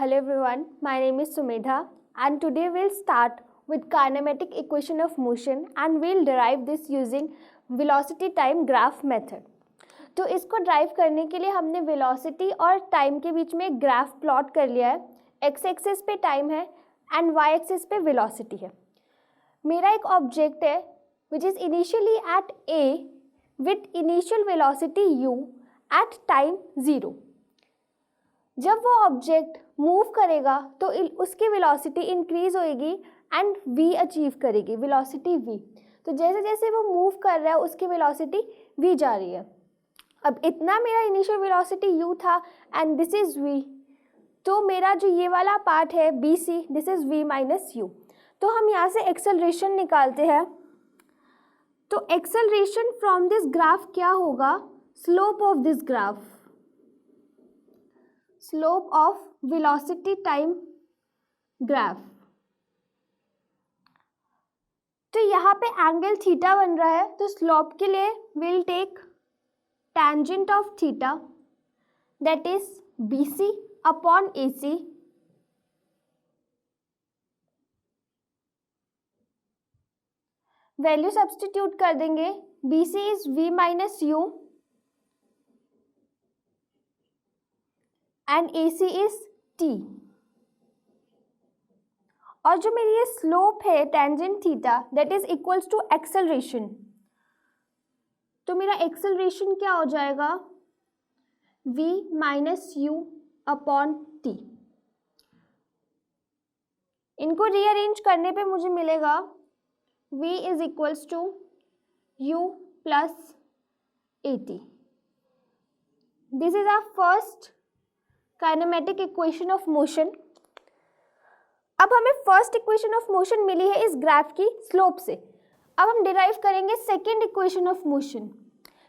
Hello everyone, my name is Sumedha and today we'll start with kinematic equation of motion and we'll derive this using velocity time graph method. तो इसको drive करने के लिए हमने velocity और time के बीच में एक ग्राफ प्लॉट कर लिया है. एक्स एक्सिस पे टाइम है एंड वाई एक्सिस पे वेलोसिटी है. मेरा एक ऑब्जेक्ट है which is initially at a with initial velocity u at time 0. जब वो ऑब्जेक्ट मूव करेगा तो उसकी वेलोसिटी इंक्रीज होएगी एंड v अचीव करेगी, वेलोसिटी v. तो जैसे जैसे वो मूव कर रहा है उसकी वेलोसिटी v जा रही है. अब इतना मेरा इनिशियल वेलोसिटी u था एंड दिस इज़ v. तो मेरा जो ये वाला पार्ट है bc, this is v minus u. तो हम यहाँ से एक्सेलरेशन निकालते हैं. तो एक्सेलरेशन फ्रॉम दिस ग्राफ क्या होगा? Slope of this graph, slope of velocity time graph. तो यहाँ पे एंगल थीटा बन रहा है तो स्लोप के लिए will take tangent of theta, that is BC upon AC. Value substitute कर देंगे. BC is V minus U and AC is T. और जो मेरी ये स्लोप है tangent theta, that is equals to acceleration. तो मेरा एक्सेलरेशन क्या हो जाएगा? v minus u upon t. इनको रीअरेंज करने पे मुझे मिलेगा v is equals to u plus a t. This is our first kinematic equation of motion. अब हमें फर्स्ट इक्वेशन ऑफ मोशन मिली है इस ग्राफ की स्लोप से. अब हम डिराइव करेंगे second equation of motion.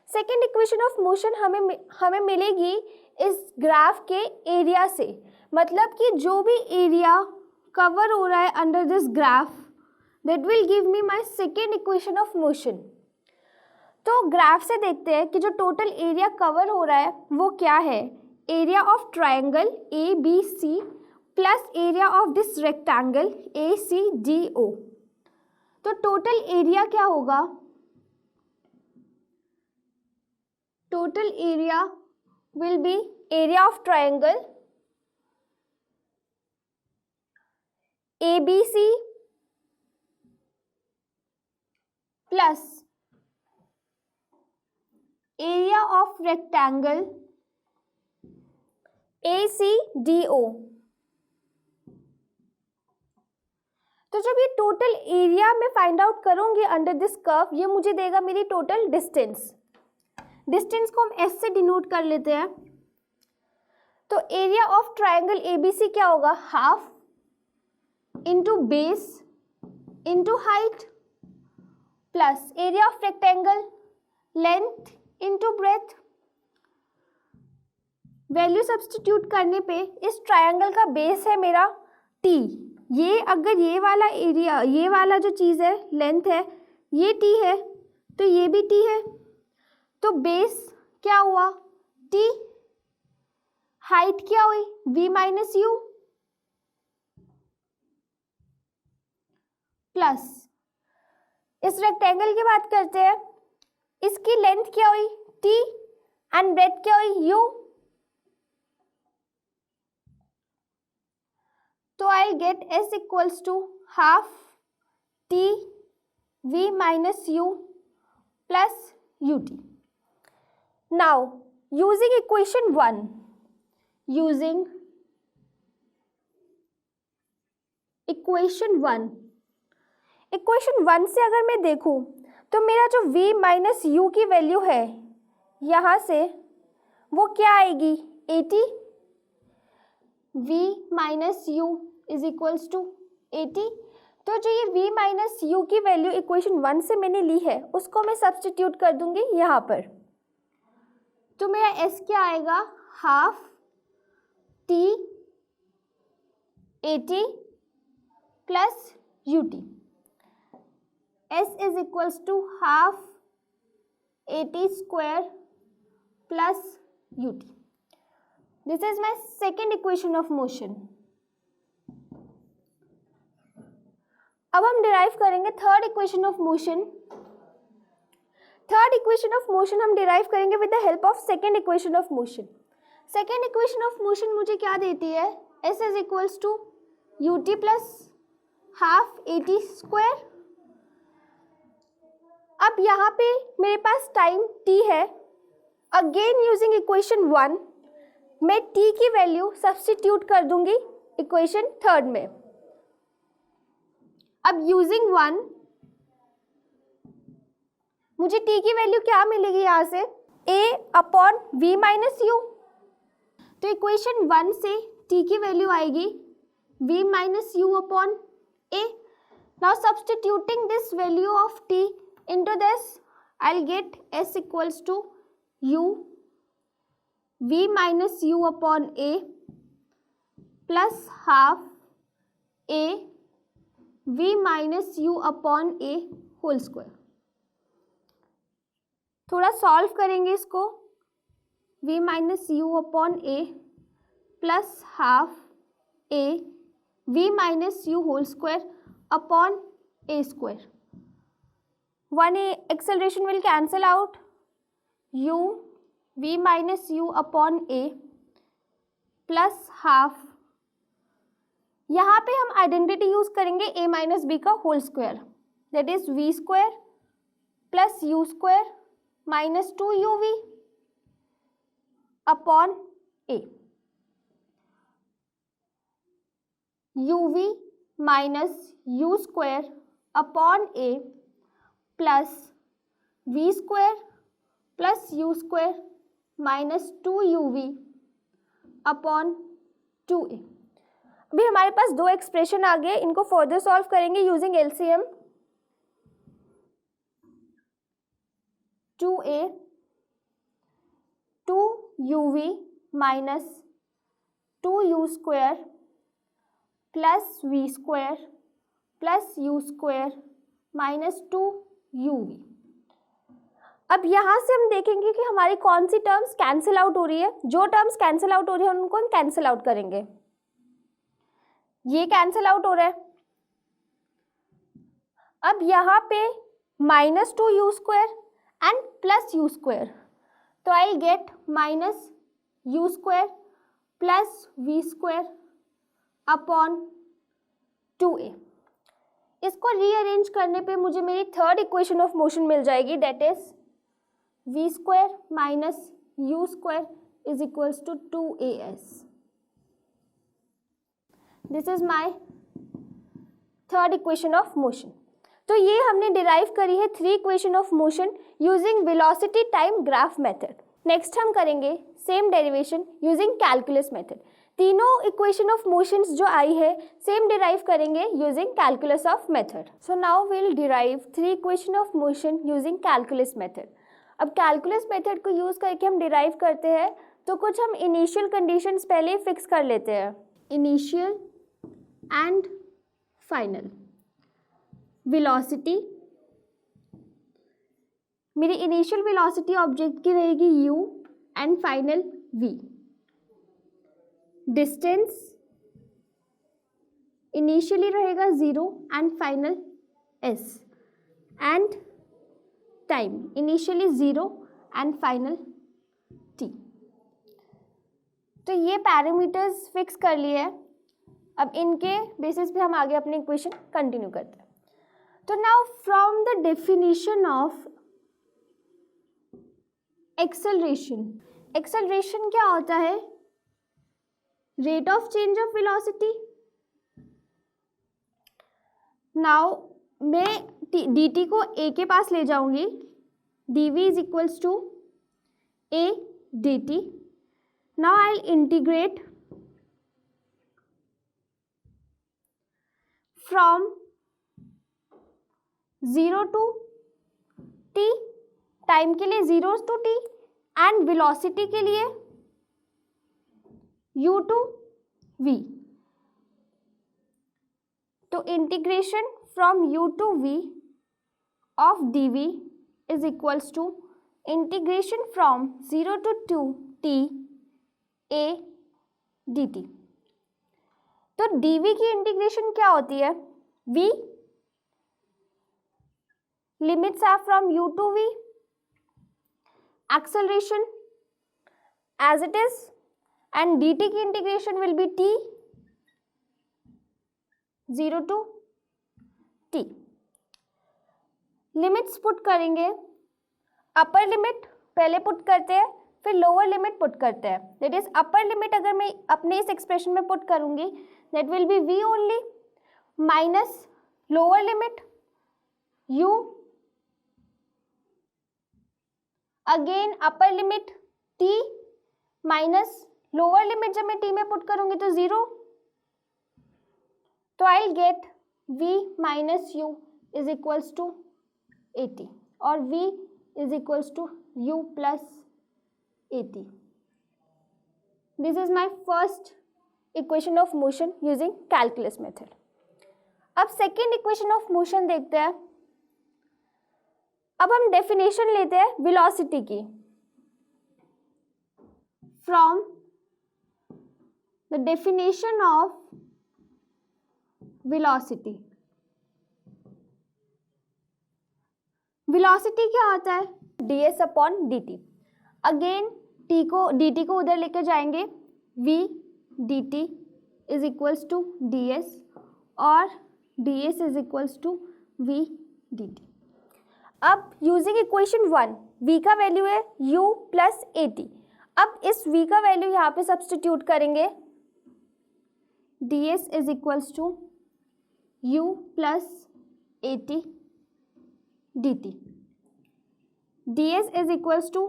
Second equation of motion हमें मिलेगी इस ग्राफ के एरिया से. मतलब कि जो भी एरिया कवर हो रहा है under this graph, that will give me my second equation of motion. तो ग्राफ से देखते हैं कि जो टोटल एरिया कवर हो रहा है वो क्या है. Area of triangle A B C plus area of this rectangle A C D O. तो टोटल एरिया क्या होगा? Total area will be area of triangle ABC plus area of rectangle ACDO. तो जब ये टोटल एरिया में find out करूंगी under this curve, ये मुझे देगा मेरी टोटल डिस्टेंस. डिस्टेंस को हम S से डिनोट कर लेते हैं. तो एरिया ऑफ ट्रायंगल ABC क्या होगा? Half into base into height plus area of rectangle length into breadth. Value substitute करने पे इस ट्रायंगल का बेस है मेरा T. ये अगर ये वाला एरिया, ये वाला जो चीज़ है लेंथ है, ये T है तो ये भी T है. तो बेस क्या हुआ? T. हाइट क्या हुई? V माइनस यू प्लस इस रेक्टेंगल की बात करते हैं. इसकी लेंथ क्या हुई? T एंड ब्रेथ क्या हुई? U. तो I get S equals to half T V minus U plus UT. Now using equation 1, using equation 1 से अगर मैं देखूं तो मेरा जो v माइनस यू की वैल्यू है यहाँ से वो क्या आएगी? 80. v minus u is equals to 80. तो जो ये v माइनस यू की वैल्यू इक्वेशन 1 से मैंने ली है उसको मैं सब्सटीट्यूट कर दूंगी यहाँ पर. तो मेरा S क्या आएगा? Half T 80 plus UT. S is equals to half 80 square plus UT. This is my second equation of motion. अब हम डिराइव करेंगे third equation of motion. Third equation of motion हम डिराइव करेंगे with the help of second equation of motion. Second equation of motion मुझे क्या देती है, S is equals to u t plus half a t square. अब यहाँ पे मेरे पास टाइम t है। अगेन यूजिंग इक्वेशन 1 मैं t की वैल्यू सब्स्टिट्यूट कर दूंगी इक्वेशन थर्ड में। अब यूजिंग 1 मुझे t की वैल्यू क्या मिलेगी यहाँ से, a upon v minus you. तो इक्वेशन 1 से t की वैल्यू आएगी v minus u upon a। Now substituting this value of t into this, I'll get s equals to u v minus u upon a plus half a v minus u upon a whole square। थोड़ा solve करेंगे इसको, v minus u upon a plus half a v minus u whole square upon a square। 1 acceleration will cancel out, u v minus u upon a plus half, यहाँ पे हम identity use करेंगे a minus b का whole square, that is v square plus u square minus 2uv upon a। uv minus u square upon a plus v square plus u square minus 2uv upon 2a। अभी हमारे पास दो expression आ गए, इनको further solve करेंगे using LCM. 2a 2uv minus 2u square plus v square plus u square minus 2uv। अब यहाँ से हम देखेंगे कि हमारी कौन सी टर्म्स कैंसिल आउट हो रही है। जो टर्म्स कैंसिल आउट हो रही है उनको हम कैंसिल आउट करेंगे। ये कैंसिल आउट हो रहा है। अब यहाँ पे minus 2u square and plus u square, तो I get minus u square plus v square upon 2a। इसको रीअरेंज करने पे मुझे मेरी थर्ड इक्वेशन ऑफ मोशन मिल जाएगी, that is v square minus u square is equals to 2as। This is my third equation of motion. तो ये हमने डिराइव करी है three equation of motion using velocity time graph method. Next हम करेंगे same derivation using calculus method. तीनों equation of motions जो आई है सेम डिराइव करेंगे using calculus of method. So now will derive three equation of motion using calculus method. अब calculus method को use करके हम डिराइव करते हैं तो कुछ हम इनिशियल कंडीशंस पहले फिक्स कर लेते हैं, इनिशियल एंड फाइनल। वेलोसिटी, मेरी इनिशियल वेलोसिटी ऑब्जेक्ट की रहेगी u and final v। Distance initially रहेगा 0 and final s। And time initially 0 and final t। तो ये पैरामीटर्स फिक्स कर लिए हैं। अब इनके बेसिस पे हम आगे अपनी इक्वेशन कंटिन्यू करते हैं। तो now from the definition of acceleration, acceleration क्या होता है, rate of change of velocity. Now मैं dt को a के पास ले जाऊंगी, dv is equals to a dt। Now I integrate from 0 to t, time के लिए 0 टू t एंड वेलोसिटी के लिए u टू v। तो integration from u to v of dv is equals to integration from 0 to 2t a dt। तो dv की integration क्या होती है, v limits are from u to v, acceleration as it is, and dt की integration will be t 0 to t. Limits put करेंगे, upper limit पहले put करते हैं, फिर लोअर लिमिट पुट करते हैं. दैट इज अपर लिमिट अगर मैं अपने इस एक्सप्रेशन में पुट करूंगी, that will be v only minus lower limit u, again upper limit t minus lower limit जब मैं t में पुट करूंगी तो 0. तो I will get v minus u is equals to 80 और v is equals to u plus 80. This is my first equation of motion using calculus method. अब second equation of motion देखते हैं. अब हम definition लेते हैं velocity की. From the definition of velocity. Velocity क्या होता है? ds upon dt. Again dt को उधर लेकर जाएंगे, v dt is equals to ds और ds is equals to v dt. अब यूजिंग इक्वेशन 1, v का वैल्यू है u प्लस 80. अब इस v का वैल्यू यहाँ पे सब्सटीट्यूट करेंगे, ds is equals to u plus 80 dt. ds is equals to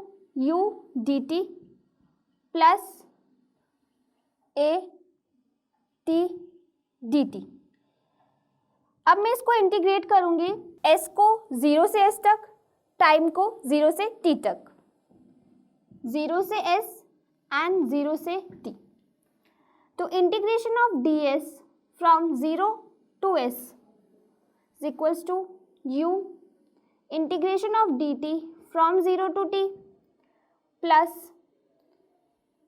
u dt plus a t dt. अब मैं इसको इंटीग्रेट करूंगी, s को 0 से s तक, टाइम को 0 से t तक, 0 से s एंड 0 से t. तो integration of ds from 0 to s is equals to u integration of dt from 0 to t plus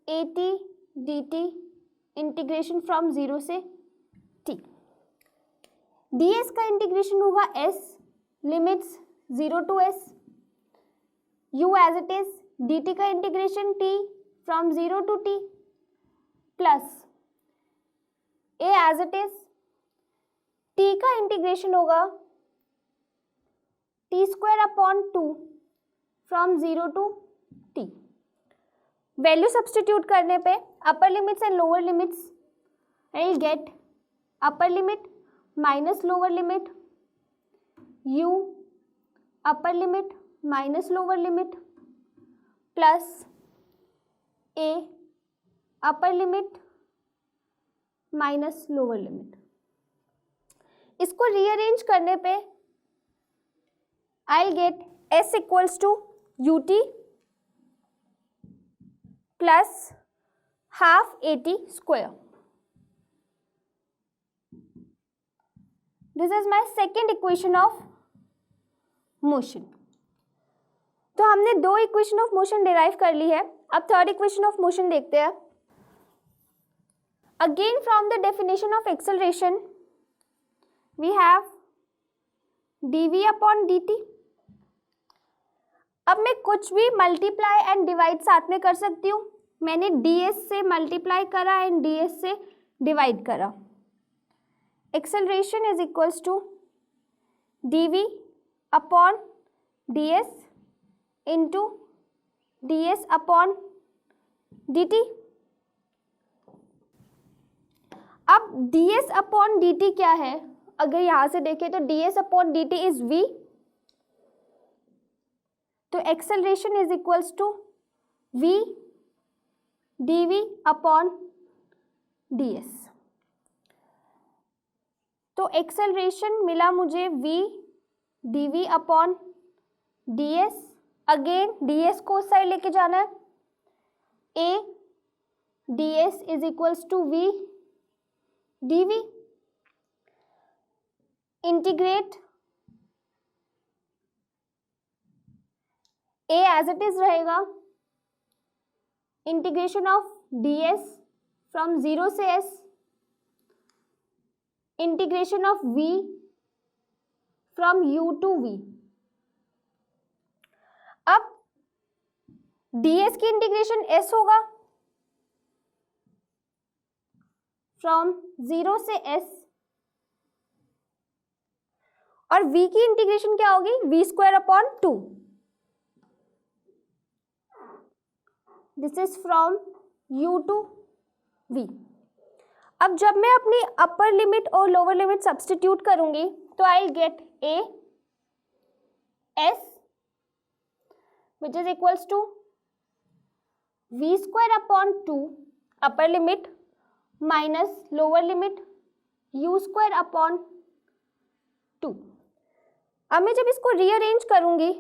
at dt integration from 0 से t. ds का इंटीग्रेशन होगा s limits 0 to s, u as it is, dt का integration t from 0 to t plus a as it is, t का integration होगा t square upon 2 from 0 to t. Value substitute करने पे upper limits and lower limits, I will get upper limit minus lower limit u upper limit minus lower limit plus a upper limit minus lower limit. इसको rearrange करने पे I'll get s equals to ut plus half at square. This is my second equation of motion. तो हमने दो equation of motion derive कर ली है. अब third equation of motion देखते हैं. Again from the definition of acceleration we have dv upon dt. अब मैं कुछ भी मल्टीप्लाई एंड डिवाइड साथ में कर सकती हूँ. मैंने ds से मल्टीप्लाई करा एंड ds से डिवाइड करा. Acceleration is equals to dv upon ds into ds upon dt. अब ds अपॉन dt क्या है? अगर यहाँ से देखें तो ds upon dt is v. तो acceleration is equals to v dv upon ds. तो एक्सेलरेशन मिला मुझे v dv upon ds. Again ds को उस साइड लेके जाना है. a ds is equals to v dv. Integrate a as it is रहेगा, इंटीग्रेशन ऑफ ds फ्रॉम 0 से s, integration of v from u to v. अब ds की integration s होगा, फ्रॉम 0 से s, और v की इंटीग्रेशन क्या होगी, v स्क्वायर upon 2, this is from u to v। अब जब मैं अपनी अपर लिमिट और लोअर लिमिट सब्स्टिट्यूट करूंगी तो I get a s which is equals to v square upon 2 upper limit minus lower limit u square upon 2। अब मैं जब इसको रीअरेंज करूंगी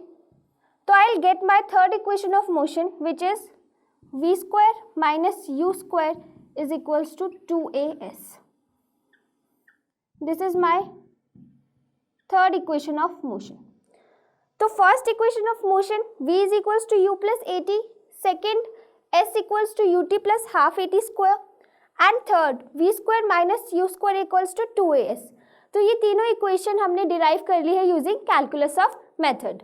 तो I will gate my third equation of motion which is v square minus u square is equals to 2as. This is my third equation of motion. तो first equation of motion v is equals to u plus at, second s equals to ut plus half at square, and third v square minus u square equals to 2as. तो ये तीनों equation हमने derive कर ली है using calculus of method.